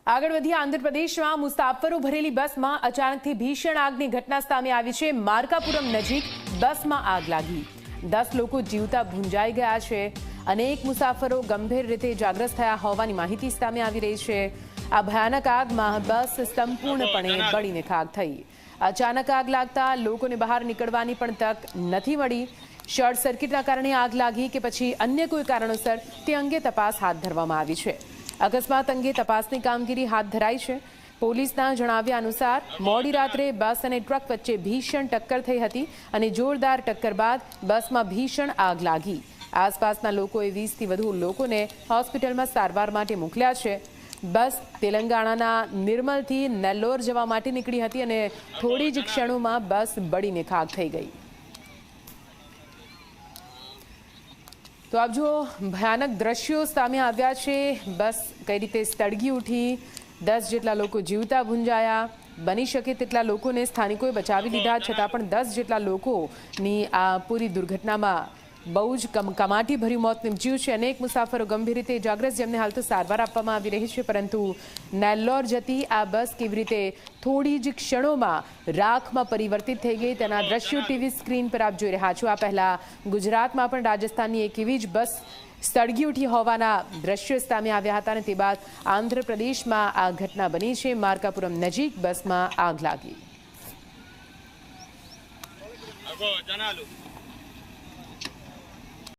આગળ વધી આંધ્રપ્રદેશમાં મુસાફરો ભરેલી બસમાં અચાનકથી ભીષણ આગની ઘટના સામે આવી છે। માર્કાપુરમ નજીક બસમાં આગ લાગી, 10 લોકો જીવતા ભૂંજાઈ ગયા છે। અનેક મુસાફરો ગંભીર રીતે ઇજાગ્રસ્ત થયા હોવાની માહિતી સામે આવી રહી છે। આ ભયાનક આગમાં બસ સંપૂર્ણપણે બળીને ખાક થઈ। અચાનક આગ લાગતા લોકોને બહાર નીકળવાની પણ તક નથી મળી। શોર્ટ સર્કિટના કારણે આગ લાગી કે પછી અન્ય કોઈ કારણોસર તે અંગે તપાસ હાથ ધરવામાં આવી છે। અકસ્માત અંગે તપાસની કામગીરી હાથ ધરાઈ છે। પોલીસના જણાવ્યા અનુસાર મોડી રાત્રે બસ અને ટ્રક વચ્ચે ભીષણ ટક્કર થઈ હતી અને જોરદાર ટક્કર બાદ બસમાં ભીષણ આગ લાગી। આસપાસના લોકોએ 20થી વધુ લોકોને હોસ્પિટલમાં સારવાર માટે મોકલ્યા છે। બસ તેલંગાણાના નિર્મલથી નેલ્લોર જવા માટે નીકળી હતી અને થોડી જ ક્ષણોમાં બસ બળીને ખાક થઈ ગઈ। તો આપ જુઓ, ભયાનક દ્રશ્યો સામે આવ્યા છે। બસ કઈ રીતે સળગી ઉઠી, 10 જેટલા લોકો જીવતા ભૂંજાયા। બની શકે તેટલા લોકોને સ્થાનિકોએ બચાવી લીધા, છતાં પણ 10 જેટલા લોકોની આ પૂરી દુર્ઘટનામાં બહુ જ કમાટીભર્યું મોત નીપજ્યું છે। અનેક મુસાફરો ગંભીર રીતે ઇજાગ્રસ્ત, જેમને હાલ તો સારવાર આપવામાં આવી રહી છે। પરંતુ નેલ્લોર જતી આ બસ કેવી રીતે થોડી જ ક્ષણોમાં રાખમાં પરિવર્તિત થઈ ગઈ, તેના દ્રશ્યો ટીવી સ્ક્રીન પર આપ જોઈ રહ્યા છો। આ પહેલા ગુજરાતમાં પણ રાજસ્થાનની એક એવી જ બસ સળગી ઉઠી હોવાના દ્રશ્યો સામે આવ્યા હતા અને તે બાદ આંધ્રપ્રદેશમાં આ ઘટના બની છે। માર્કાપુરમ નજીક બસમાં આગ લાગી।